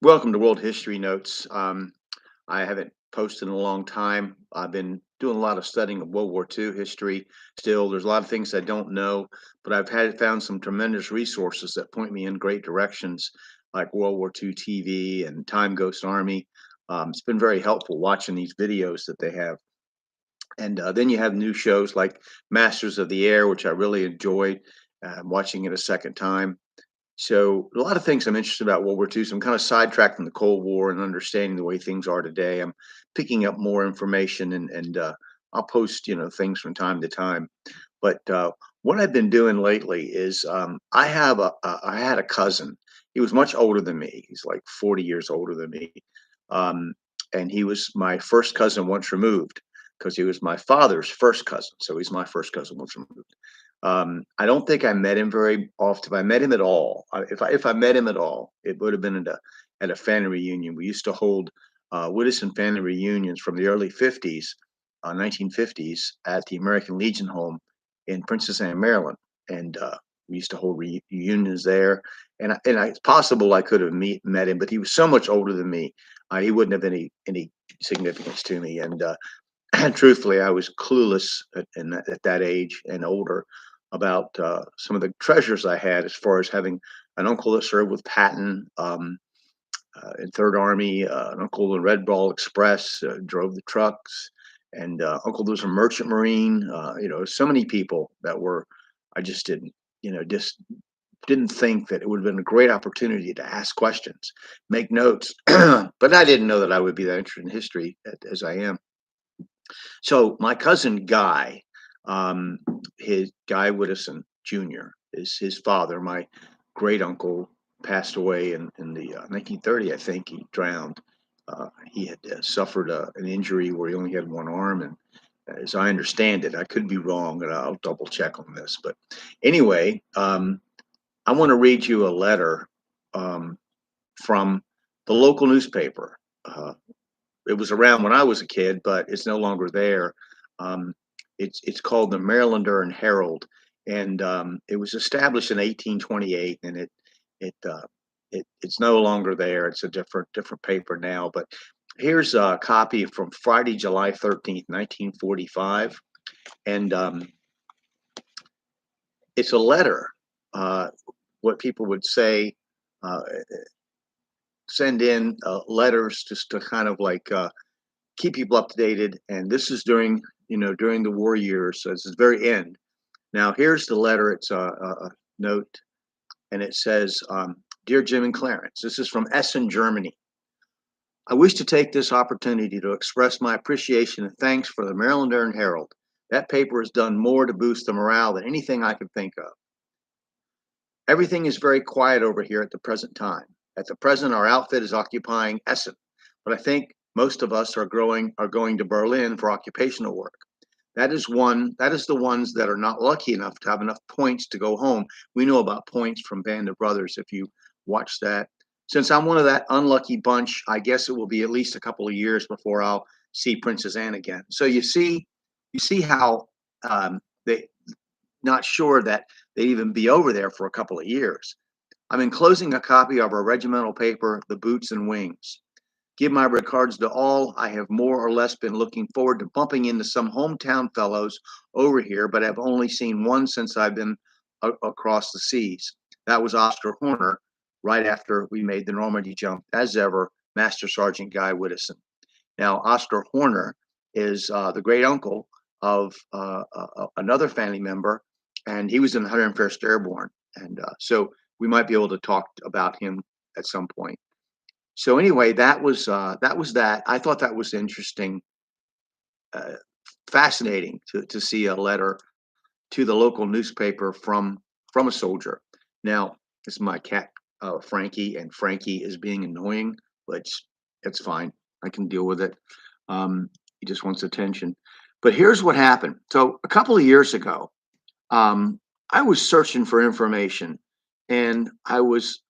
Welcome to World History Notes. I haven't posted in a long time. I've been doing a lot of studying of World War II history. Still, there's a lot of things I don't know, but I've had found some tremendous resources that point me in great directions, like World War II TV and Time Ghost Army. It's been very helpful watching these videos that they have. And then you have new shows like Masters of the Air, which I really enjoyed watching it a second time. So a lot of things I'm interested about World War II. So I'm kind of sidetracked from the Cold War and understanding the way things are today. I'm picking up more information and I'll post things from time to time. But what I've been doing lately is I had a cousin. He was much older than me. He's like 40 years older than me, um, and he was my first cousin once removed because he was my father's first cousin. So he's my first cousin once removed. I don't think I met him very often. If I met him at all, if I met him at all, it would have been at a family reunion. We used to hold Woodison family reunions from the early '50s, 1950s, at the American Legion home in Princess Anne, Maryland, and we used to hold reunions there. It's possible I could have met him, but he was so much older than me, he wouldn't have any significance to me. And truthfully, I was clueless at that age and older about some of the treasures I had as far as having an uncle that served with Patton in Third Army, an uncle in Red Ball Express, drove the trucks, and uncle that was a merchant marine. So many people that were, I just just didn't think that it would have been a great opportunity to ask questions, make notes, but I didn't know that I would be that interested in history as I am. So my cousin Guy, um, his Guy Whittison Jr. is his father. My great uncle passed away in the 1930. I think he drowned. He had suffered an injury where he only had one arm, and as I understand it, I could be wrong, and I'll double check on this. But anyway, I want to read you a letter um, from the local newspaper. It was around when I was a kid, but it's no longer there. Um, it's called the Marylander and Herald, and it was established in 1828, and it, uh, it's no longer there. It's a different paper now. But here's a copy from Friday, July 13th, 1945, and it's a letter. Uh, what people would say. Uh, Send in letters just to kind of like keep people up to date. And this is during the war years, so it's the very end. Now here's the letter. It's a note, and it says, "Dear Jim and Clarence, this is from Essen, Germany. I wish to take this opportunity to express my appreciation and thanks for the Marylander and Herald. That paper has done more to boost the morale than anything I could think of. Everything is very quiet over here at the present time. At the present, our outfit is occupying Essen, but I think most of us are going to Berlin for occupational work. That is the ones that are not lucky enough to have enough points to go home. We know about points from Band of Brothers if you watch that. Since I'm one of that unlucky bunch, I guess it will be at least a couple of years before I'll see Princess Anne again. So you see how they not sure that they'd even be over there for a couple of years. I'm enclosing a copy of our regimental paper, The Boots and Wings. Give my regards to all. I have more or less been looking forward to bumping into some hometown fellows over here, but have only seen one since I've been across the seas. That was Oscar Horner, right after we made the Normandy jump. As ever, Master Sergeant Guy Whittison. Now, Oscar Horner is the great uncle of another family member, and he was in the 101st Airborne. And so we might be able to talk about him at some point. So anyway, that was that. I thought that was interesting, uh, fascinating to see a letter to the local newspaper from a soldier. Now, this is my cat Frankie, and Frankie is being annoying, but it's fine. I can deal with it. He just wants attention. But here's what happened. So a couple of years ago, I was searching for information, and I was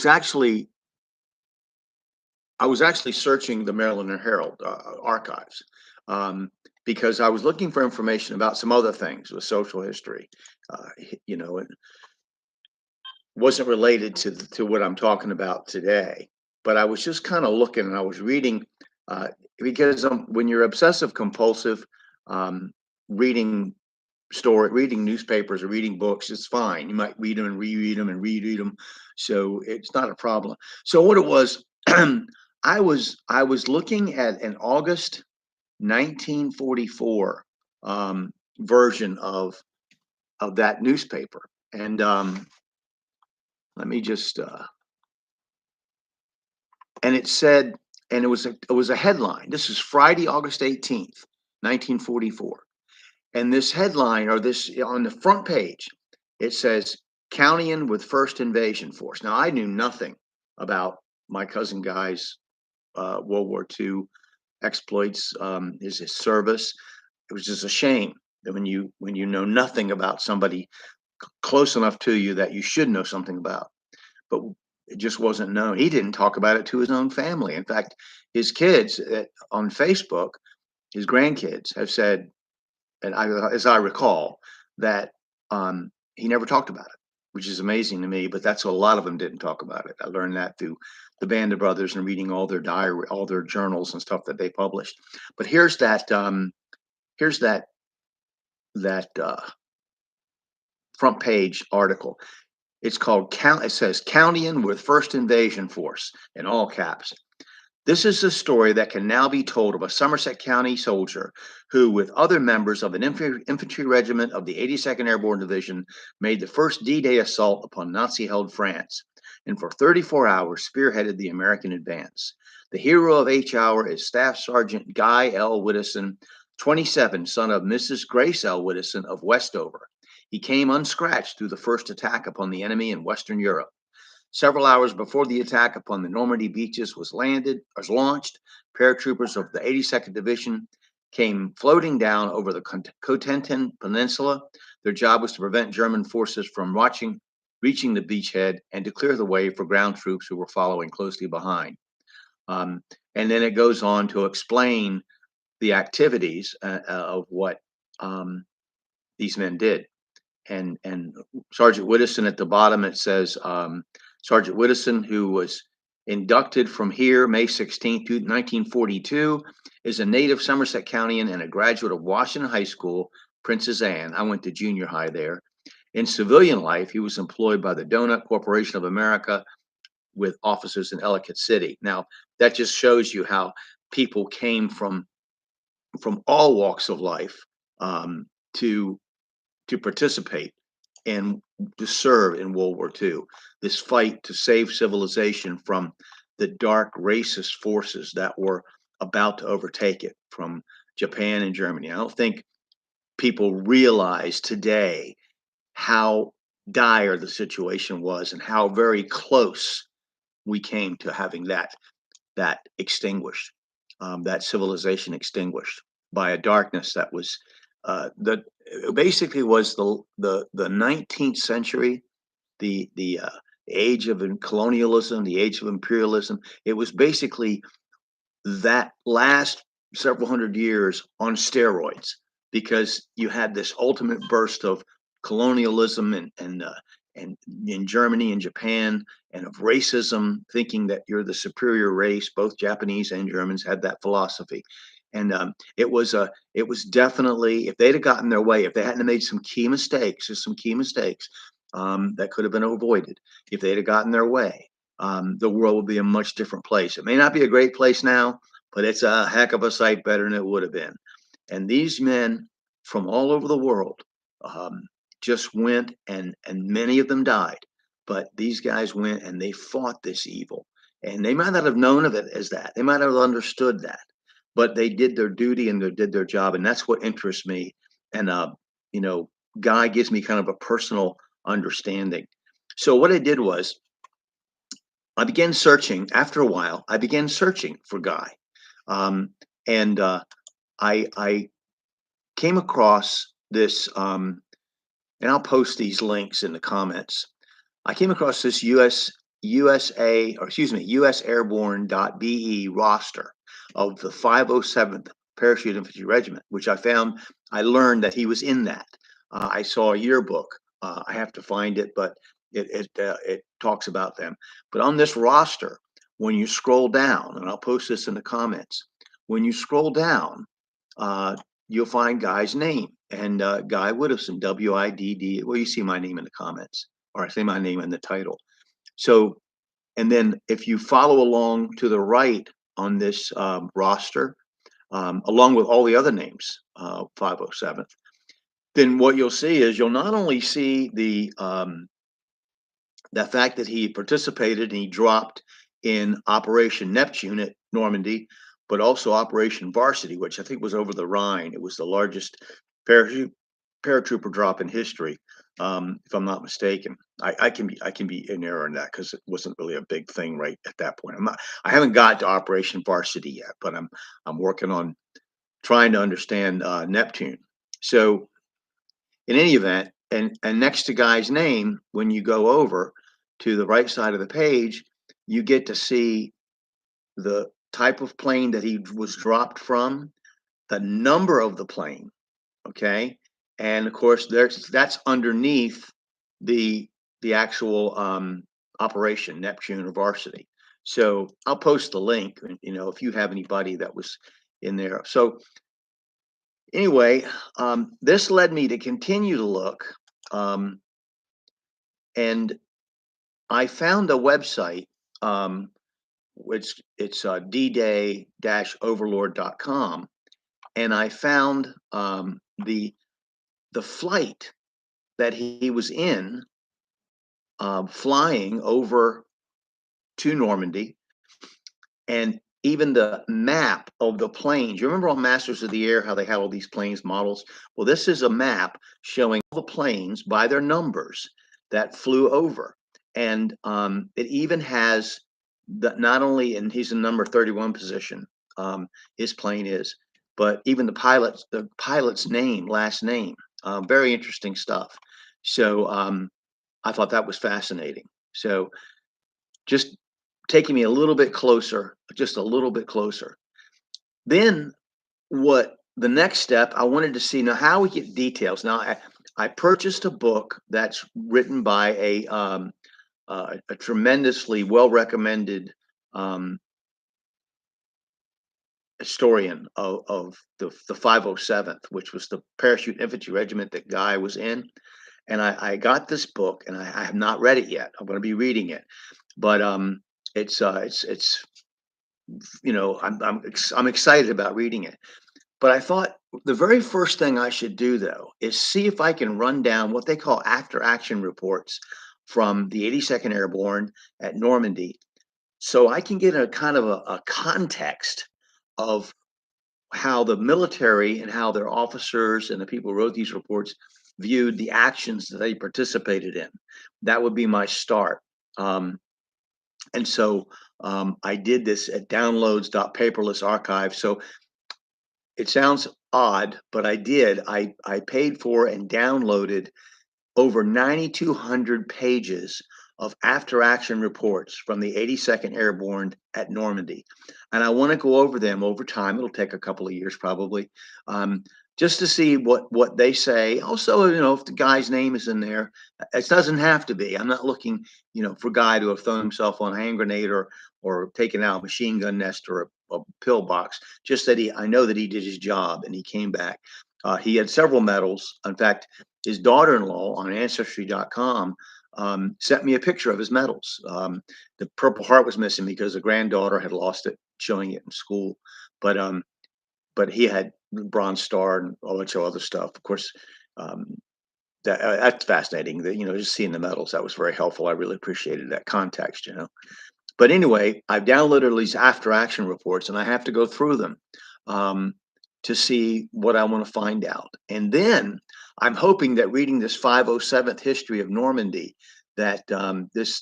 actually I was actually searching the Maryland Herald archives because I was looking for information about some other things with social history, you know, and wasn't related to what I'm talking about today. But I was just kind of looking and I was reading uh, because when you're obsessive compulsive, um, reading reading newspapers or reading books, it's fine. You might read them and reread them and reread them, so it's not a problem. So what it was, I was looking at an August 1944 version of that newspaper, and let me just and it said, and it was a headline. This is Friday, August 18th, 1944. And this headline, or this on the front page, it says Countyan with first invasion force. Now I knew nothing about my cousin Guy's World War II exploits, his service. It was just a shame that when you know nothing about somebody close enough to you that you should know something about, but it just wasn't known. He didn't talk about it to his own family. In fact, his kids on Facebook, his grandkids have said, and as I recall, that he never talked about it, which is amazing to me. But that's a lot of them didn't talk about it. I learned that through the Band of Brothers and reading all their diary, all their journals and stuff that they published. But here's that front page article. It's called Count. It says Countyan with first invasion force in all caps. This is a story that can now be told of a Somerset County soldier who, with other members of an infantry regiment of the 82nd Airborne Division, made the first D-Day assault upon Nazi-held France, and for 34 hours spearheaded the American advance. The hero of H Hour is Staff Sergeant Guy L. Widdowson, 27, son of Mrs. Grace L. Widdowson of Westover. He came unscratched through the first attack upon the enemy in Western Europe. Several hours before the attack upon the Normandy beaches was launched, paratroopers of the 82nd Division came floating down over the Cotentin Peninsula. Their job was to prevent German forces from reaching the beachhead and to clear the way for ground troops who were following closely behind. Um, and then it goes on to explain the activities of what these men did. And Sergeant Widdowson at the bottom, it says Sergeant Widdowson, who was inducted from here May 16th, 1942, is a native Somerset Countyan and a graduate of Washington High School, Princess Anne. I went to junior high there. In civilian life, he was employed by the Donut Corporation of America with offices in Ellicott City. Now, that just shows you how people came from all walks of life to participate and to serve in World War II. This fight to save civilization from the dark racist forces that were about to overtake it from Japan and Germany. I don't think people realize today how dire the situation was and how very close we came to having that extinguished, that civilization extinguished by a darkness that was that basically was the 19th century, the age of colonialism, the age of imperialism. It was basically that last several hundred years on steroids, because you had this ultimate burst of colonialism and in Germany and Japan, and of racism, thinking that you're the superior race. Both Japanese and Germans had that philosophy, and it was definitely, if they'd have gotten their way, if they hadn't made some key mistakes, just some key mistakes that could have been avoided, if they'd have gotten their way, the world would be a much different place. It may not be a great place now, but it's a heck of a sight better than it would have been. And these men from all over the world um, just went, and many of them died. But these guys went and they fought this evil. And they might not have known of it as that. They might have understood that. But they did their duty and they did their job. And that's what interests me. And, you know, Guy gives me kind of a personal understanding. So what I did was, I began searching. After a while, I began searching for Guy, um, and I came across this, and I'll post these links in the comments. I came across this US Airborne.be roster of the 507th Parachute Infantry Regiment, which I learned that he was in that. I saw a yearbook. I have to find it, but it talks about them. But on this roster, when you scroll down, and I'll post this in the comments, when you scroll down, uh, you'll find Guy's name and Guy Widdowson, WIDD. Well, you see my name in the comments, or I say my name in the title. So, and then if you follow along to the right on this roster, along with all the other names, 507th, then what you'll see is you'll not only see the fact that he participated and he dropped in Operation Neptune at Normandy, but also Operation Varsity, which I think was over the Rhine. It was the largest paratrooper drop in history, if I'm not mistaken. I can be in error in that because it wasn't really a big thing right at that point. I haven't got to Operation Varsity yet, but I'm working on trying to understand Neptune. So in any event, and next to Guy's name, when you go over to the right side of the page, you get to see the type of plane that he was dropped from, the number of the plane, okay, and of course that's underneath the actual operation Neptune or Varsity. So I'll post the link, if you have anybody that was in there. So anyway, this led me to continue to look, and I found a website, which it's dday-overlord.com, and I found the flight that he was in, flying over to Normandy, and even the map of the planes. You remember on Masters of the Air how they had all these planes models? Well, this is a map showing all the planes by their numbers that flew over, and it even has not only, and he's in number 31 position, his plane is, but even the pilot's name, last name. Very interesting stuff. So I thought that was fascinating. So just taking me a little bit closer, just a little bit closer. Then what the next step, I wanted to see now how we get details. Now I purchased a book that's written by a tremendously well recommended historian of the 507th, which was the parachute infantry regiment that Guy was in. And I got this book, and I have not read it yet. I'm going to be reading it, but it's I'm excited about reading it. But I thought the very first thing I should do, though, is see if I can run down what they call after action reports from the 82nd Airborne at Normandy, so I can get a kind of a context of how the military and how their officers and the people who wrote these reports viewed the actions that they participated in. That would be my start. And so I did this at downloads.paperless archive. So it sounds odd, but I did. I paid for and downloaded over 9,200 pages of after action reports from the 82nd Airborne at Normandy. And I want to go over them over time. It'll take a couple of years probably, just to see what they say. Also, if the guy's name is in there, it doesn't have to be. I'm not looking, for Guy to have thrown himself on a hand grenade or taken out a machine gun nest or a pillbox. Just that I know that he did his job and he came back. He had several medals. In fact, his daughter-in-law on Ancestry.com sent me a picture of his medals. The Purple Heart was missing because the granddaughter had lost it, showing it in school. But he had Bronze Star and a bunch of other stuff. Of course, that's fascinating. That just seeing the medals, that was very helpful. I really appreciated that context. But anyway, I've downloaded these after action reports, and I have to go through them to see what I want to find out. And then I'm hoping that reading this 507th history of Normandy, that this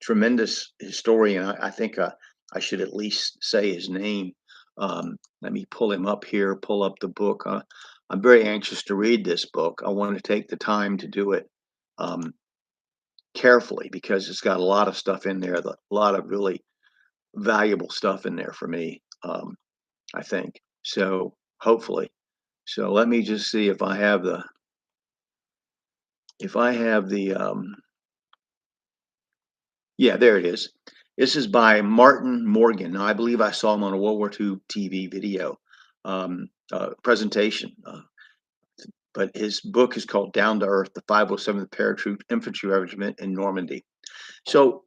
tremendous historian, I think I should at least say his name. Let me pull him up here, pull up the book. I'm very anxious to read this book. I want to take the time to do it carefully because it's got a lot of stuff in there, a lot of really valuable stuff in there for me, I think. So hopefully. So let me just see if I have if I have yeah, there it is. This is by Martin Morgan. Now, I believe I saw him on a World War II TV video presentation. But his book is called Down to Earth: The 507th Paratroop Infantry Regiment in Normandy. So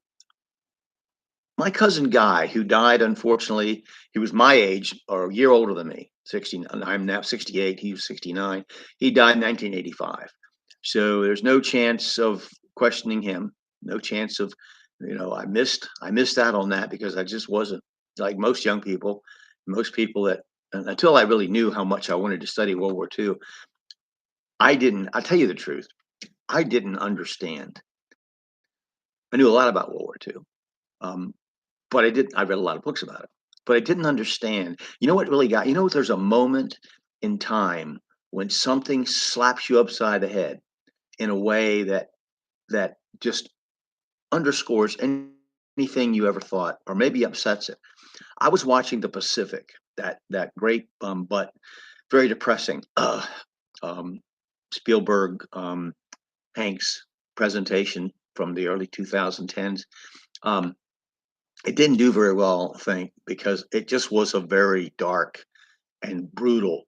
my cousin Guy, who died, unfortunately, he was my age or a year older than me. 60, I'm now 68. He was 69. He died in 1985. So there's no chance of questioning him. No chance of, I missed out on that because I just wasn't like most young people, most people that until I really knew how much I wanted to study World War II, I didn't. I'll tell you the truth. I didn't understand. I knew a lot about World War II, um, but I didn't. I read a lot of books about it, but I didn't understand. You know what really got? There's a moment in time when something slaps you upside the head in a way that just underscores anything you ever thought, or maybe upsets it. I was watching The Pacific, that great but very depressing um, Spielberg Hanks presentation from the early 2010s. Um, it didn't do very well, I think, because it just was a very dark and brutal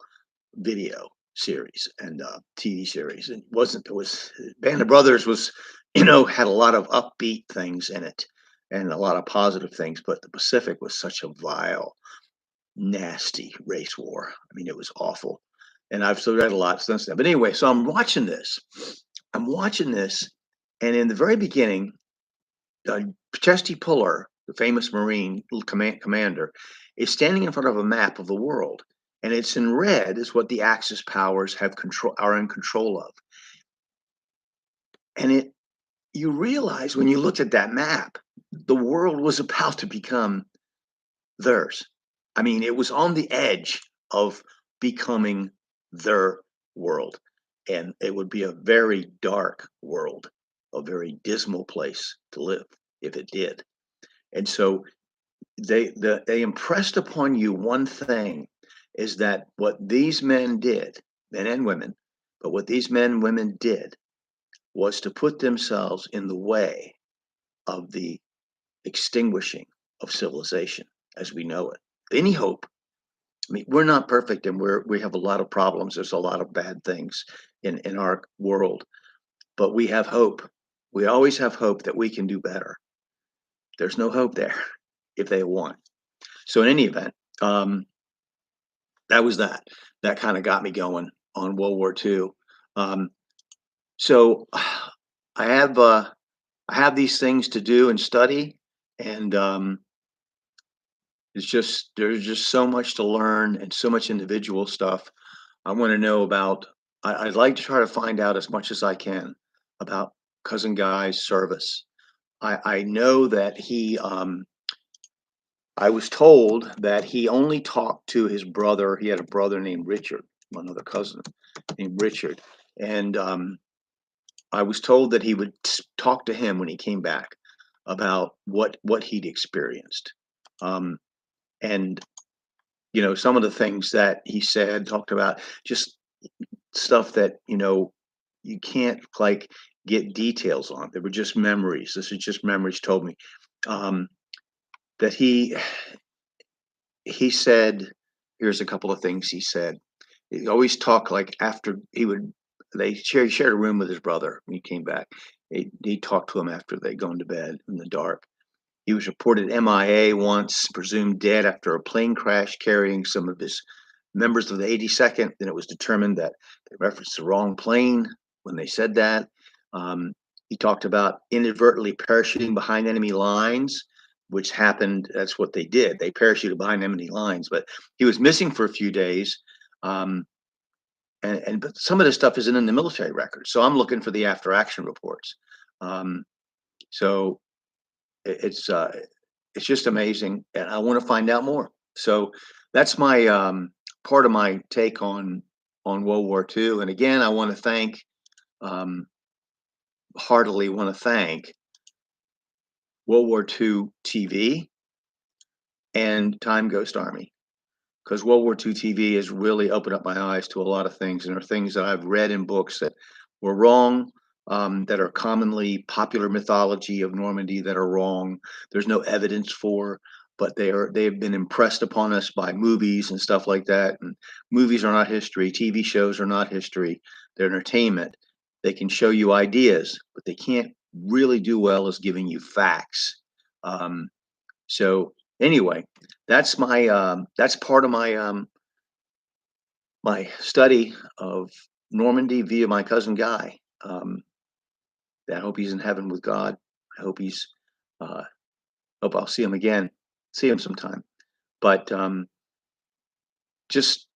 video series and TV series. It wasn't. It was Band of Brothers was, had a lot of upbeat things in it and a lot of positive things, but the Pacific was such a vile, nasty race war. I mean, it was awful. And I've still read a lot since then. But anyway, so I'm watching this. And in the very beginning, Chesty Puller, the famous Marine commander, is standing in front of a map of the world, and it's in red is what the Axis powers are in control of. And you realize when you looked at that map, the world was about to become theirs. I mean, it was on the edge of becoming their world, and it would be a very dark world, a very dismal place to live if it did. And so they impressed upon you one thing is that what these men did, men and women, but what these men and women did was to put themselves in the way of the extinguishing of civilization as we know it. Any hope. I mean, we're not perfect and we have a lot of problems. There's a lot of bad things in our world, but we have hope. We always have hope that we can do better. There's no hope there if they won. So in any event, that was that. That kind of got me going on World War II. Um, so I have these things to do and study, and there's just so much to learn and so much individual stuff. I want to know about. I'd like to try to find out as much as I can about Cousin Guy's service. I know that I was told that he only talked to his brother. He had a brother named Richard, another cousin named Richard, and I was told that he would talk to him when he came back about what he'd experienced, um, and some of the things that he said talked about just stuff that you can't like get details on. They were just memories. This is just memories told me um, that he said, here's a couple of things he said. He always talked like after they shared a room with his brother when he came back. He talked to him after they'd gone to bed in the dark. He was reported MIA once, presumed dead after a plane crash carrying some of his members of the 82nd. Then it was determined that they referenced the wrong plane when they said that. He talked about inadvertently parachuting behind enemy lines, which happened. That's what they did. They parachuted behind enemy lines, but he was missing for a few days. Um, but some of this stuff isn't in the military records. So I'm looking for the after action reports. Um, so it's just amazing, and I want to find out more. So that's my part of my take on World War II. And again, I want to um, heartily want to thank World War II TV and Time Ghost Army, because World War II TV has really opened up my eyes to a lot of things, and are things that I've read in books that were wrong, that are commonly popular mythology of Normandy that are wrong. There's no evidence for, but they have been impressed upon us by movies and stuff like that. And movies are not history. TV shows are not history. They're entertainment. They can show you ideas, but they can't really do well as giving you facts. Um, so anyway, that's part of my study of Normandy via my cousin Guy. I hope he's in heaven with God. I hope he's uh, hope I'll see him again, see him sometime. But just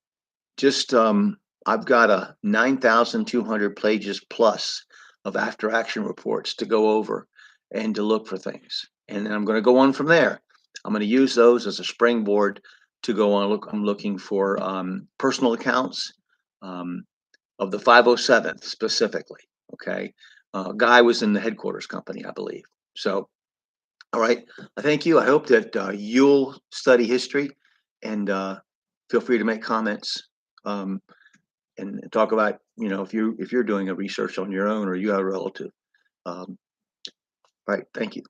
just I've got a 9,200 pages plus of after action reports to go over and to look for things. And then I'm going to go on from there. I'm going to use those as a springboard to go on. I'm looking for personal accounts um, of the 507th specifically. Okay. Guy was in the headquarters company, I believe. So, all right. Thank you. I hope that you'll study history and feel free to make comments. And talk about if you're doing a research on your own or you have a relative. Um, right. Thank you.